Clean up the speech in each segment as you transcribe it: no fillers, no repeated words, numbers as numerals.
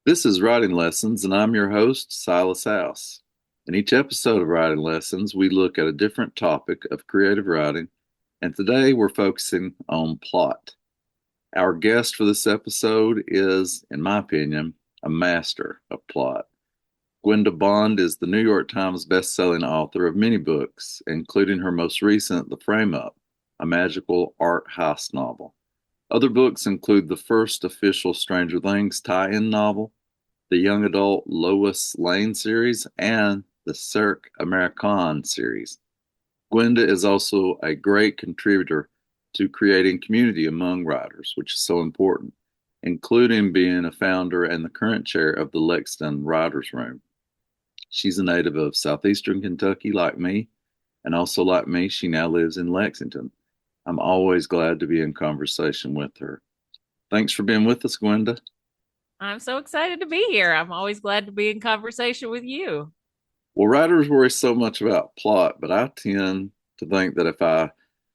This is Writing Lessons, and I'm your host, Silas House. In each episode of Writing Lessons, we look at a different topic of creative writing, and today we're focusing on plot. Our guest for this episode is, in my opinion, a master of plot. Gwenda Bond is the New York Times bestselling author of many books, including her most recent, The Frame Up, a magical art heist novel. Other books include the first official Stranger Things tie-in novel, the young adult Lois Lane series, and the Cirque Americaine series. Gwenda is also a great contributor to creating community among writers, which is so important, including being a founder and the current chair of the Lexington Writers Room. She's a native of southeastern Kentucky, like me, and also like me, she now lives in Lexington. I'm always glad to be in conversation with her. Thanks for being with us, Gwenda. I'm so excited to be here. I'm always glad to be in conversation with you. Well, writers worry so much about plot, but I tend to think that if I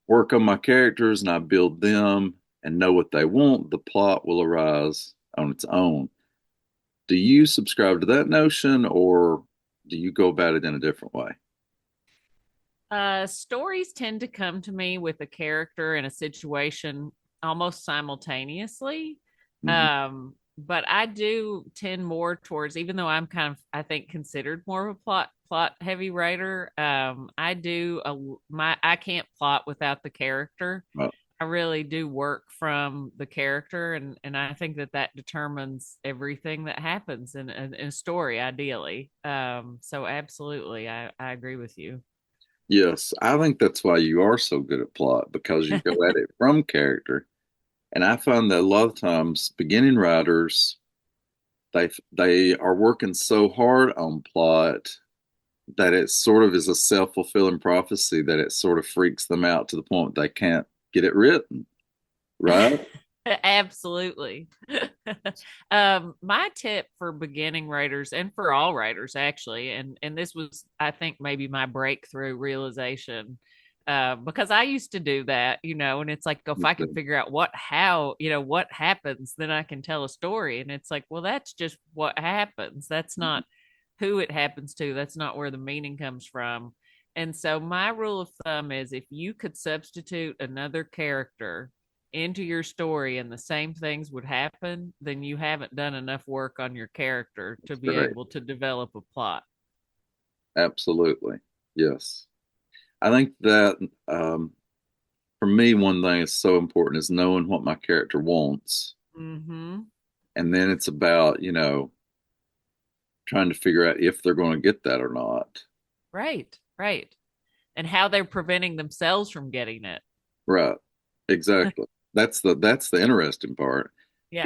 work on my characters and I build them and know what they want, the plot will arise on its own. Do you subscribe to that notion, or do you go about it in a different way? Stories tend to come to me with a character and a situation almost simultaneously. Hmm. But I do tend more towards, even though I'm kind of, I think, considered more of a plot heavy writer. I can't plot without the character. Well, I really do work from the character, and I think that that determines everything that happens in a story, ideally. So absolutely, I agree with you. yes, I think that's why you are so good at plot because you go at it from character. And I find that a lot of times beginning writers they are working so hard on plot that it sort of is a self-fulfilling prophecy that it sort of freaks them out to the point they can't get it written, right? Absolutely. My tip for beginning writers and for all writers actually, and this was, I think, maybe my breakthrough realization, because I used to do that, and it's like if I can figure out what happens, then I can tell a story. And it's like, well, that's just what happens. That's not who it happens to. That's not where the meaning comes from. And so my rule of thumb is if you could substitute another character into your story and the same things would happen, then you haven't done enough work on your character to That's be great. able to develop a plot. Absolutely. Yes. I think that for me, one thing that's so important is knowing what my character wants. Mm-hmm. And then it's about, trying to figure out if they're going to get that or not. Right, right. And how they're preventing themselves from getting it. Right. Exactly. That's the interesting part. Yeah,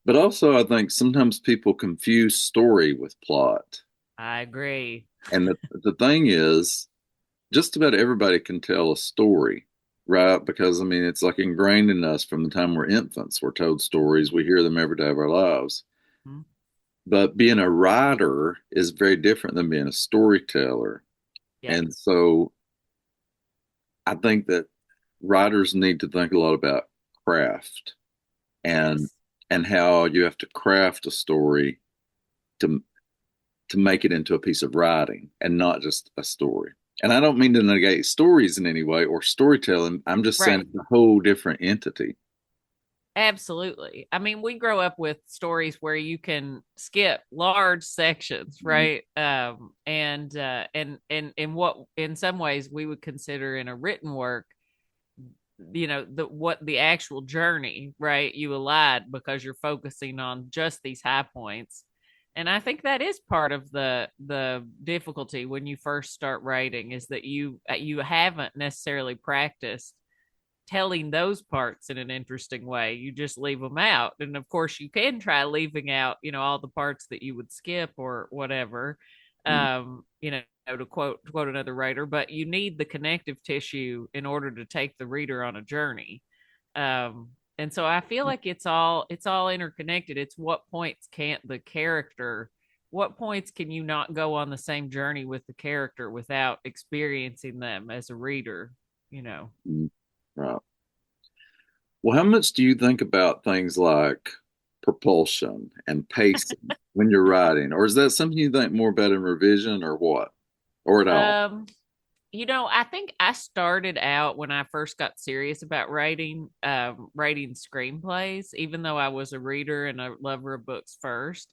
But also I think sometimes people confuse story with plot. I agree. And the thing is, just about everybody can tell a story, right? Because I mean, it's like ingrained in us from the time we're infants. We're told stories, we hear them every day of our lives. Mhm. But being a writer is very different than being a storyteller. Yep. And so I think that writers need to think a lot about craft and Yes. and how you have to craft a story to to make it into a piece of writing and not just a story. And I don't mean to negate stories in any way or storytelling. I'm just saying Right. it's a whole different entity. Absolutely. I mean, we grow up with stories where you can skip large sections, right? And in what in some ways we would consider in a written work, the actual journey, right? You elide because you're focusing on just these high points. And I think that is part of the difficulty when you first start writing, is that you haven't necessarily practiced telling those parts in an interesting way. You just leave them out. And of course, you can try leaving out, all the parts that you would skip or whatever. Mm. To quote another writer, but you need the connective tissue in order to take the reader on a journey. And so I feel like it's all interconnected. It's what points can you not go on the same journey with the character without experiencing them as a reader, you know? Mm. Right. Well, how much do you think about things like propulsion and pacing when you're writing? Or is that something you think more about in revision or what? Or at all? Um, I think I started out when I first got serious about writing screenplays, even though I was a reader and a lover of books first.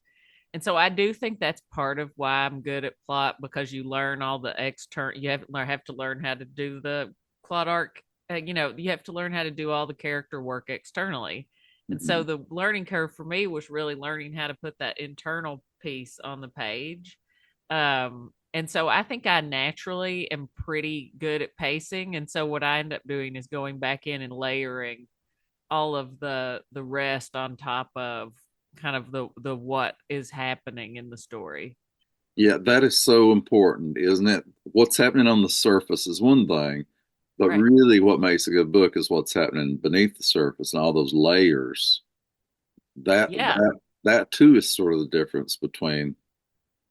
And so I do think that's part of why I'm good at plot because you learn all the have to learn how to do the plot arc. You have to learn how to do all the character work externally. And so Mhm. the learning curve for me was really learning how to put that internal piece on the page. And so I think I naturally am pretty good at pacing. And so what I end up doing is going back in and layering all of the rest on top of kind of the what is happening in the story. Yeah, that is so important, isn't it? What's happening on the surface is one thing, but Right. really what makes a good book is what's happening beneath the surface and all those layers. That Yeah. that that too is sort of the difference between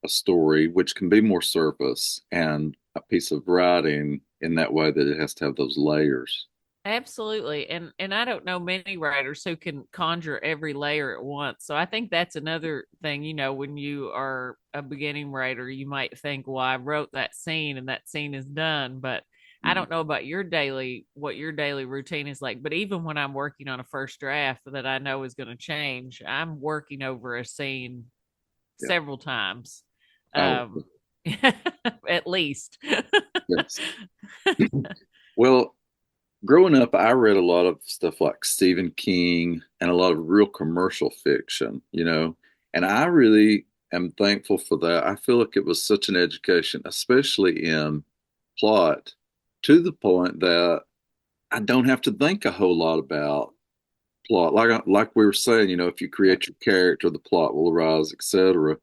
a story, which can be more surface, and a piece of writing in that way that it has to have those layers. Absolutely. And I don't know many writers who can conjure every layer at once. So I think that's another thing, when you are a beginning writer, you might think, well, I wrote that scene and that scene is done, but I Mhm. don't know about what your daily routine is like. But even when I'm working on a first draft that I know is going to change, I'm working over a scene Yeah. several times. Oh, Um at least. yes. Well, growing up, I read a lot of stuff like Stephen King and a lot of real commercial fiction, and I really am thankful for that. I feel like it was such an education, especially in plot, to the point that I don't have to think a whole lot about plot. Like we were saying, if you Yep. create your character, the plot will arise, etc.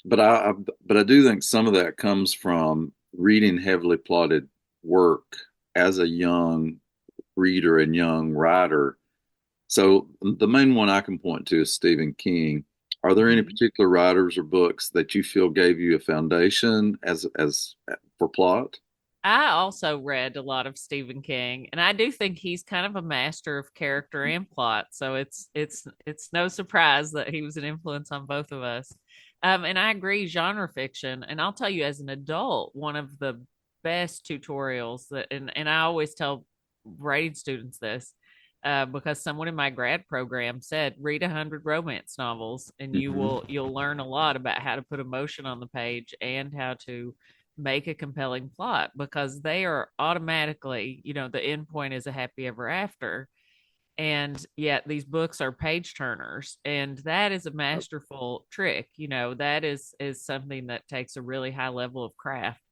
But I do think some of that comes from reading heavily plotted work as a young reader and young writer. So the main one I can point to is Stephen King. Are there any Mhm. particular writers or books that you feel gave you a foundation as for plot? I also read a lot of Stephen King, and I do think he's kind of a master of character and plot. So it's no surprise that he was an influence on both of us. And I agree, genre fiction. And I'll tell you, as an adult, one of the best tutorials and I always tell writing students this because someone in my grad program said read 100 romance novels, and Hmm. you'll learn a lot about how to put emotion on the page and how to make a compelling plot because they are automatically, the end point is a happy ever after. And yet these books are page turners. And that is a masterful trick. That is something that takes a really high level of craft.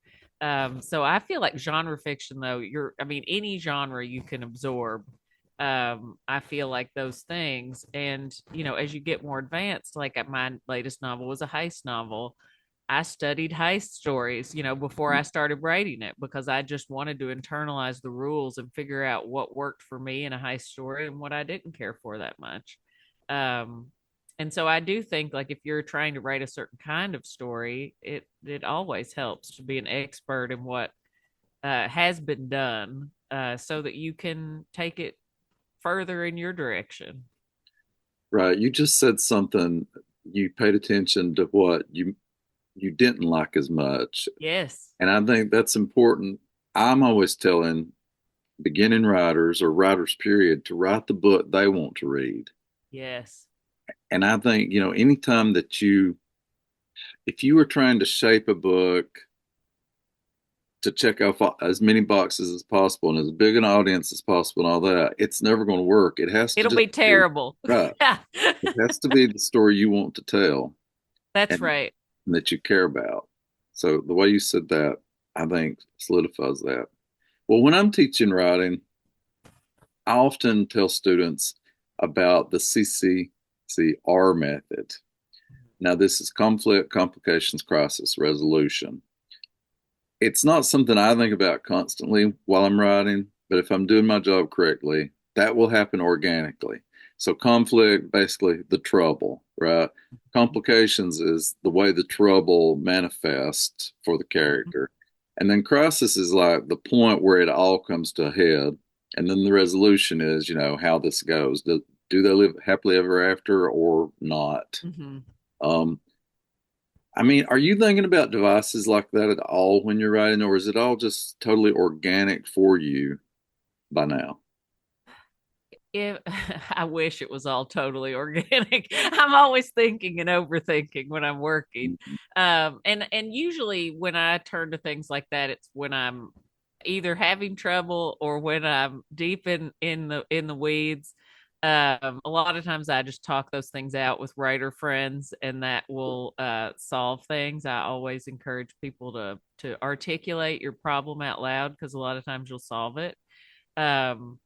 So I feel like genre fiction, though, any genre you can absorb. I feel like those things. And, as you get more advanced, like my latest novel was a heist novel. I studied heist stories, before I started writing it because I just wanted to internalize the rules and figure out what worked for me in a heist story and what I didn't care for that much. Um, and so I do think like if you're trying to write a certain kind of story, it always helps to be an expert in what has been done, so that you can take it further in your direction. Right. You just said something. You paid attention to what you didn't like as much, Yes. and I think that's important. I'm always telling beginning writers or writers period to write the book they want to read. Yes. And I think, anytime that if you were trying to shape a book to check off as many boxes as possible and as big an audience as possible and all that, it's never going to work. It has to It'll just be be terrible. right. Yeah. It has to be the story you want to tell That's and, right. and that you care about. So the way you said that, I think solidifies that. Well, when I'm teaching writing, I often tell students about the CCCR method. Now, this is conflict, complications, crisis resolution. It's not something I think about constantly while I'm writing, but if I'm doing my job correctly, that will happen organically. So, conflict, basically the trouble, right? Complications is the way the trouble manifests for the character. And then crisis is like the point where it all comes to a head. And then the resolution is, how this goes. do they live happily ever after or not? Hmm. Um, I mean, are you thinking about devices like that at all when you're writing, or is it all just totally organic for you by now? If I wish it was all totally organic. I'm always thinking and overthinking when I'm working. And usually when I turn to things like that, it's when I'm either having trouble or when I'm deep in the weeds. A lot of times I just talk those things out with writer friends, and that will solve things. I always encourage people to articulate your problem out loud, because a lot of times you'll solve it. Um,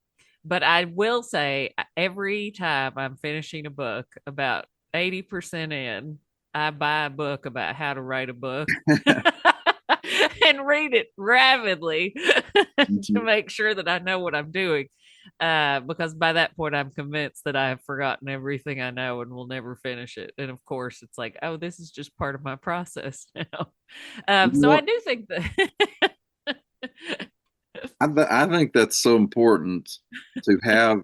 but I will say, every time I'm finishing a book, about 80% in, I buy a book about how to write a book and read it rapidly to Mhm. make sure that I know what I'm doing. Because by that point, I'm convinced that I have forgotten everything I know and will never finish it. And of course, it's like, oh, this is just part of my process now. You know So I what? do think that. I think that's so important to have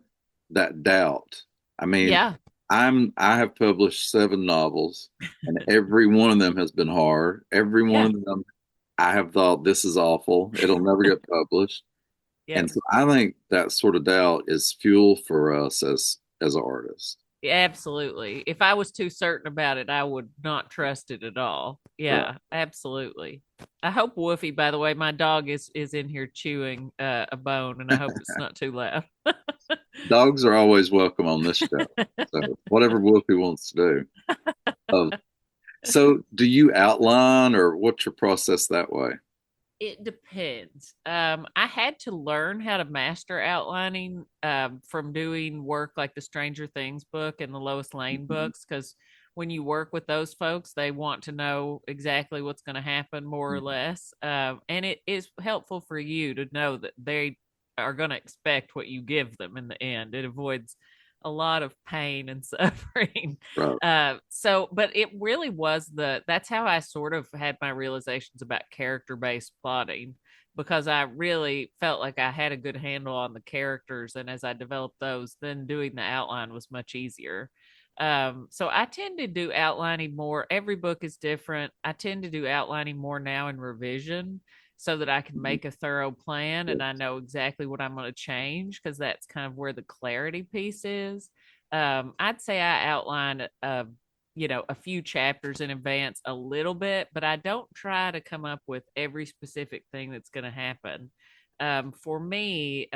that doubt. I mean, Yeah. I have published 7 novels, and every one of them has been hard. Every one Yeah. of them I have thought this is awful. It'll never get published. And Yep. so I think that sort of doubt is fuel for us as artists. Absolutely. If I was too certain about it, I would not trust it at all. Right. Yeah, absolutely. I hope Woofy, by the way, my dog is in here chewing a bone, and I hope it's not too loud. Dogs are always welcome on this show. So whatever Whoopi wants to do. Um, so do you outline or what's your process that way? It depends. I had to learn how to master outlining from doing work like the Stranger Things book and the Lois Lane Mhm. books, because when you work with those folks, they want to know exactly what's going to happen, more or less. And it is helpful for you to know that they are going to expect what you give them in the end. It avoids a lot of pain and suffering. Right. But it really was that's how I sort of had my realizations about character based plotting, because I really felt like I had a good handle on the characters. And as I developed those, then doing the outline was much easier. So I tend to do outlining more. Every book is different. I tend to do outlining more now in revision, so that I can Mhm. make a thorough plan and I Yes. know exactly what I'm going to change, because that's kind of where the clarity piece is. I'd say I outline a few chapters in advance a little bit, but I don't try to come up with every specific thing that's going to happen. For me,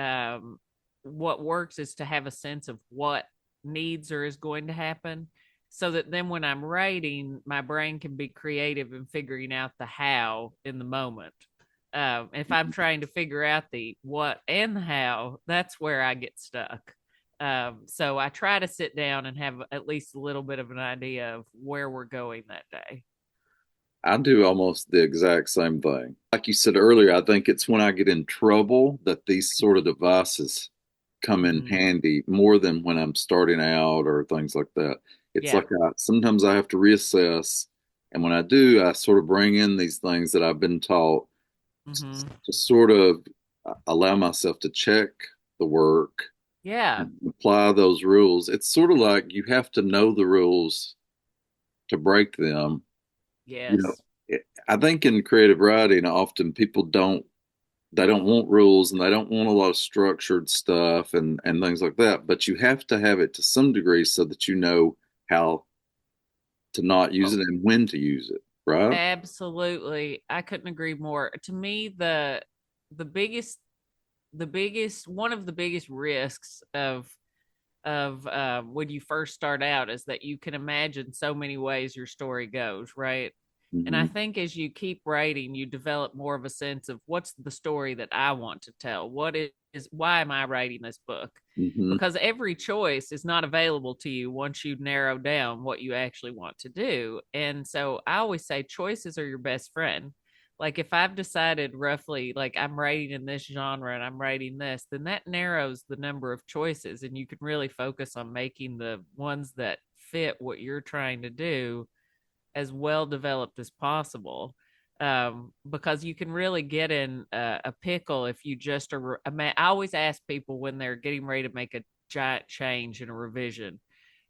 what works is to have a sense of what needs or is going to happen, so that then when I'm writing, my brain can be creative in figuring out the how in the moment. If I'm trying to figure out the what and the how, that's where I get stuck. So I try to sit down and have at least a little bit of an idea of where we're going that day. I do almost the exact same thing. Like you said earlier, I think it's when I get in trouble that these sort of devices come in Mm-hmm. handy more than when I'm starting out or things like that. It's Yeah. like sometimes I have to reassess. And when I do, I sort of bring in these things that I've been taught Mm-hmm. to sort of allow myself to check the work Yeah. and apply those rules. It's sort of like you have to know the rules to break them. You know, Yes. I think in creative writing, often people they don't want rules and they don't want a lot of structured stuff and things like that. But you have to have it to some degree so that you know how to not use Oh, it and when to use it, right? absolutely. I couldn't agree more. To me, the biggest one of the biggest risks of when you first start out is that you can imagine so many ways your story goes, right? And I Hmm. think as you keep writing, you develop more of a sense of what's the story that I want to tell. Why am I writing this book? Hmm. Because every choice is not available to you once you narrow down what you actually want to do. And so I always say choices are your best friend. Like if I've decided roughly, like I'm writing in this genre and I'm writing this, then that narrows the number of choices, and you can really focus on making the ones that fit what you're trying to do as well developed as possible. Because you can really get in a pickle if you just are. I always ask people when they're getting ready to make giant change and a revision,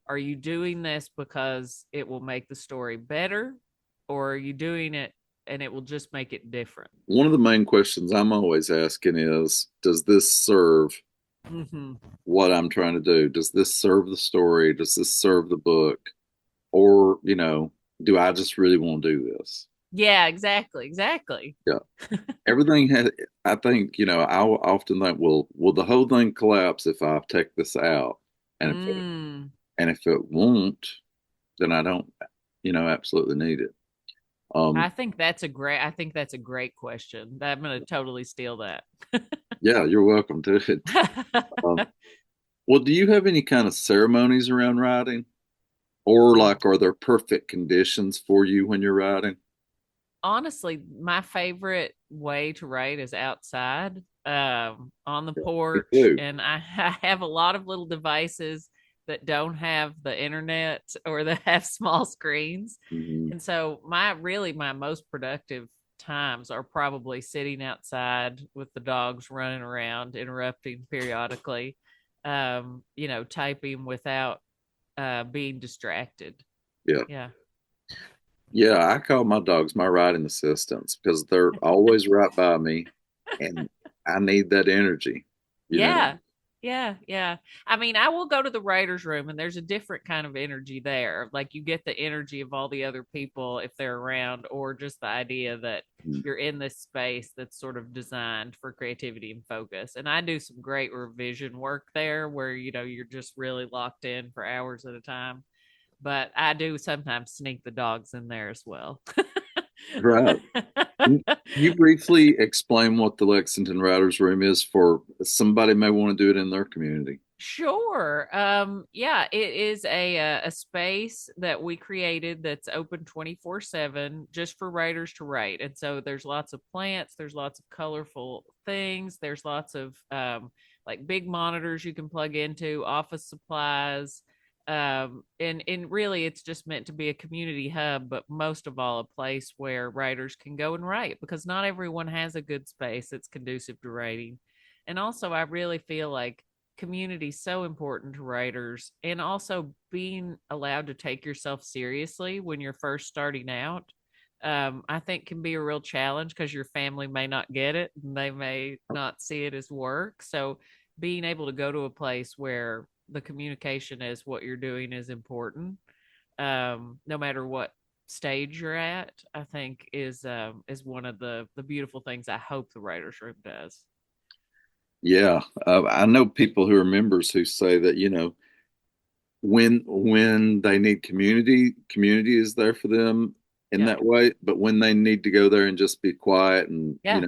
are you doing this because it will make the story better, or are you doing it and it will just make it different? One of the main questions I'm always asking is, does this serve Mm-hmm. what I'm trying to do? Does this serve the story? Does this serve the book? Or, do I just really want to do this? Yeah, exactly, exactly. Yeah. Everything has, I think, I will often think, well, will the whole thing collapse if I take this out? And Mm. if it won't, then I don't, absolutely need it. Um, I think that's a great question. I'm going to totally steal that. yeah, you're welcome to it. Um, well, do you have any kind of ceremonies around writing? Or like, are there perfect conditions for you when you're writing? Honestly, my favorite way to write is outside, on the Yeah, me porch. too. And I have a lot of little devices that don't have the internet or that have small screens. Mhm. And so my most productive times are probably sitting outside with the dogs running around, interrupting periodically, typing without being distracted. Yeah. Yeah. Yeah, I call my dogs my writing assistants because they're always right by me and I need that energy, you know? Yeah. Yeah. Yeah. I mean, I will go to the writer's room and there's a different kind of energy there. Like you get the energy of all the other people if they're around, or just the idea that Mm. you're in this space that's sort of designed for creativity and focus. And I do some great revision work there where, you're just really locked in for hours at a time. But I do sometimes sneak the dogs in there as well. Right. Can you briefly explain what the Lexington Writers Room is for somebody may want to do it in their community? Sure. Yeah, it is a space that we created that's open 24/7 just for writers to write. And so there's lots of plants, there's lots of colorful things, there's lots of like big monitors you can plug into, office supplies. And really it's just meant to be a community hub, but most of all a place where writers can go and write, because not everyone has a good space that's conducive to writing. And also I really feel like community so important to writers, and also being allowed to take yourself seriously when you're first starting out, I think can be a real challenge because your family may not get it and they may not see it as work. So being able to go to a place where the communication is what you're doing is important, no matter what stage you're at, I think is one of the beautiful things I hope the writers room does. Yeah, I know people who are members who say that, when they need community, community is there for them in Yeah. that way. But when they need to go there and just be quiet and, Yeah.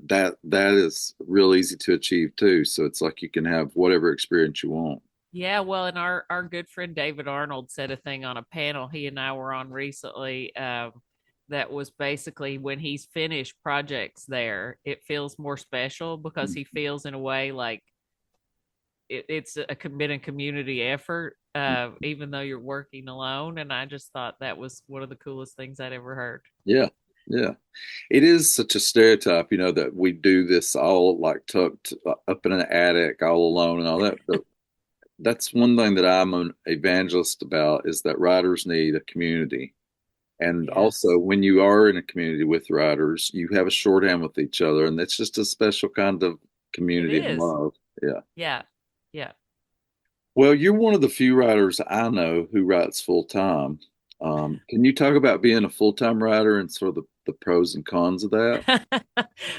that is real easy to achieve too. So it's like you can have whatever experience you want. Yeah, well, and our good friend David Arnold said a thing on a panel he and I were on recently, that was basically when he's finished projects there, it feels more special because he feels in a way like it's a committed community effort, even though you're working alone. And I just thought that was one of the coolest things I'd ever heard. Yeah, yeah. It is such a stereotype, that we do this all like tucked up in an attic all alone and all that. But that's one thing that I'm an evangelist about is that writers need a community. And also, Yes, when you are in a community with writers, you have a shorthand with each other, and it's just a special kind of it community and is. love. Yeah. Yeah, yeah. Well, you're one of the few writers I know who writes full time. Can you talk about being a full time writer and sort of the pros and cons of that?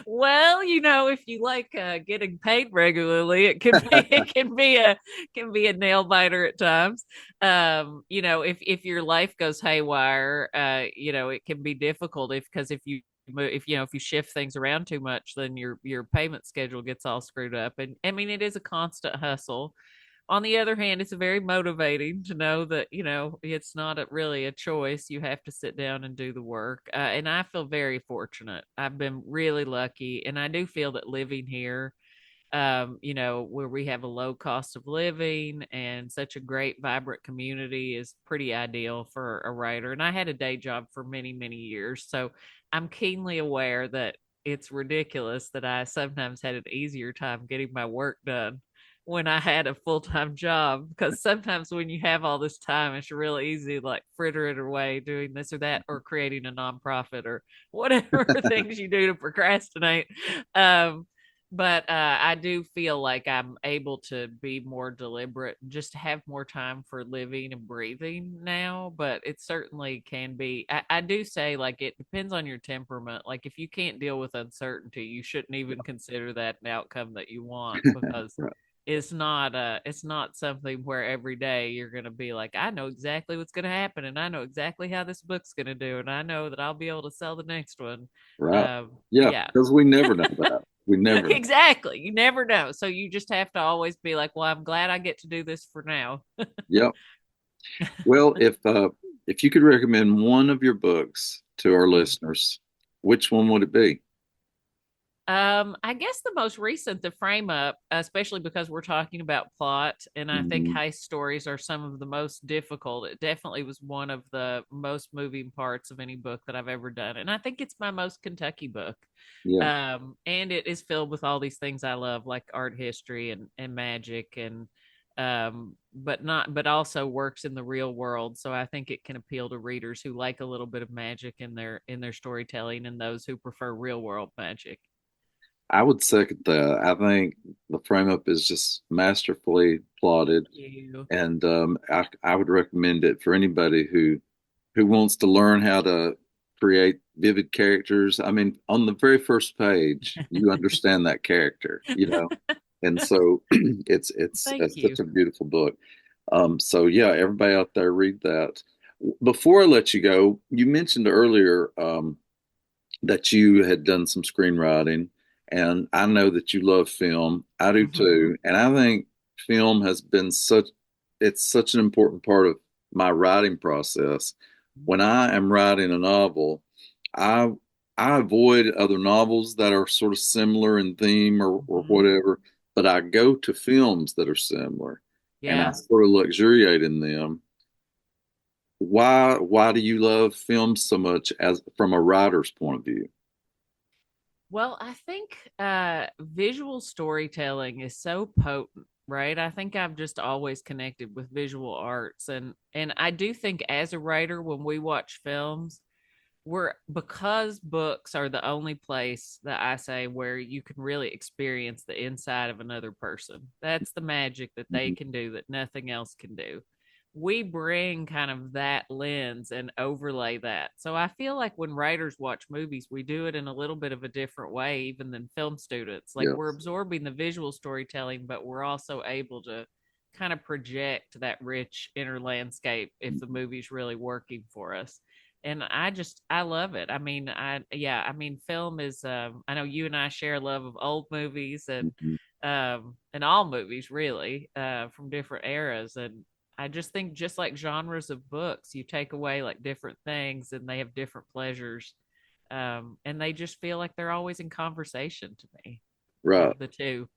Well, if you like getting paid regularly, it can be it can be a nail biter at times. If your life goes haywire, it can be difficult because if you shift things around too much, then your payment schedule gets all screwed up. And I mean, it is a constant hustle. On the other hand, it's very motivating to know that it's not really a choice. You have to sit down and do the work, and I feel very fortunate. I've been really lucky, and I do feel that living here, where we have a low cost of living and such a great vibrant community, is pretty ideal for a writer. And I had a day job for many many years, so I'm keenly aware that it's ridiculous that I sometimes had an easier time getting my work done when I had a full time job, because sometimes when you have all this time, it's really easy to like fritter it away doing this or that, or creating a nonprofit or whatever things you do to procrastinate. Um, but I do feel like I'm able to be more deliberate and just have more time for living and breathing now. But it certainly can be. I do say like it depends on your temperament. Like if you can't deal with uncertainty, you shouldn't even consider that an outcome that you want, because Right. it's not something where every day you're going to be like, I know exactly what's going to happen, and I know exactly how this book's going to do, and I know that I'll be able to sell the next one. Right. Yeah, Yeah. because we never know that. We never know. Exactly, you never know, so you just have to always be like, well, I'm glad I get to do this for now. Yep. Well, if you could recommend one of your books to our listeners, which one would it be? I guess the most recent, the frame up, especially because we're talking about plot, and I think Mhm. heist stories are some of the most difficult. It definitely was one of the most moving parts of any book that I've ever done, and I think it's my most Kentucky book. Yeah, And it is filled with all these things I love, like art history and magic, and but also works in the real world. So I think it can appeal to readers who like a little bit of magic in their storytelling, and those who prefer real world magic. I would second that. I think the frame up is just masterfully plotted, You. and I would recommend it for anybody who wants to learn how to create vivid characters. I mean, on the very first page, you understand that character, and so Thank it's such you. a beautiful book. So yeah, everybody out there read that. Before I let you go, you mentioned earlier that you had done some screenwriting, and I know that you love film. I do Hmm. too, and I think film has been it's such an important part of my writing process. When I am writing a novel, I I avoid other novels that are sort of similar in theme or Hmm. whatever, but I go to films that are similar and I Yeah. sort of luxuriate in them. Why do you love film so much as from a writer's point of view? Well, I think visual storytelling is so potent, right? I think I've just always connected with visual arts, and I do think as a writer, when we watch films, we're because books are the only place that I say where you can really experience the inside of another person. That's the magic that they Mhm. can do that nothing else can do. We bring kind of that lens and overlay that. So I feel like when writers watch movies, we do it in a little bit of a different way, even than film students. Like we're Yes. absorbing the visual storytelling, but we're also able to kind of project that rich inner landscape if the movie's really working for us. And I love it. I mean, I mean, film is I know you and I share a love of old movies Mhm. and all movies really, from different eras. And I just think, just like genres of books, you take away like different things and they have different pleasures. And they just feel like they're always in conversation to me, Right. the two.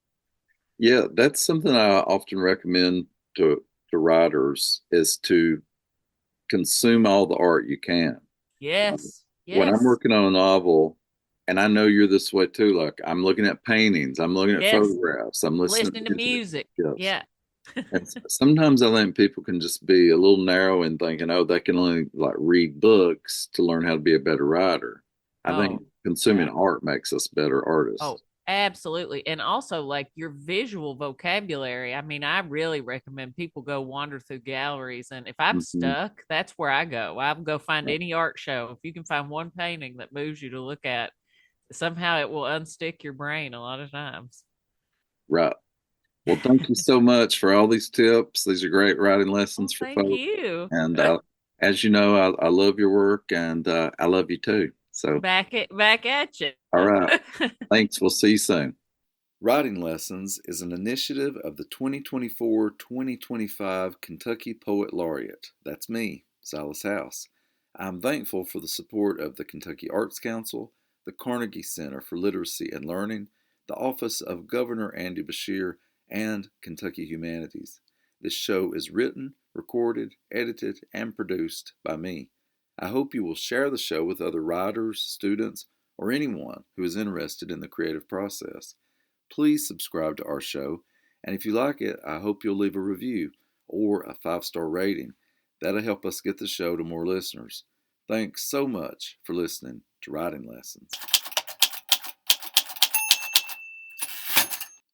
Yeah, that's something I often recommend to writers is to consume all the art you can. Yes, When I'm yes, working on a novel, and I know you're this way too, like I'm looking at paintings, I'm looking at yes. photographs, I'm listening Listening to to music. music. Yes. Yeah. And sometimes I think people can just be a little narrow in thinking, oh, they can only like read books to learn how to be a better writer. I think Oh, consuming yeah. art makes us better artists. Oh, absolutely. And also like your visual vocabulary. I mean, I really recommend people go wander through galleries. And if I'm Mhm. stuck, that's where I go. I'll go find any art show. If you can find one painting that moves you to look at, somehow it will unstick your brain a lot of times. Right. Well, thank you so much for all these tips. These are great writing lessons Well, for thank folks. you. And as you know, I love your work and I love you too. So, Back at you. all right. Thanks. We'll see you soon. Writing Lessons is an initiative of the 2024-2025 Kentucky Poet Laureate. That's me, Silas House. I'm thankful for the support of the Kentucky Arts Council, the Carnegie Center for Literacy and Learning, the Office of Governor Andy Beshear, and Kentucky Humanities. This show is written, recorded, edited, and produced by me. I hope you will share the show with other writers, students, or anyone who is interested in the creative process. Please subscribe to our show And if you like it, I hope you'll leave a review or a 5-star rating. That'll help us get the show to more listeners. Thanks so much for listening to Writing Lessons.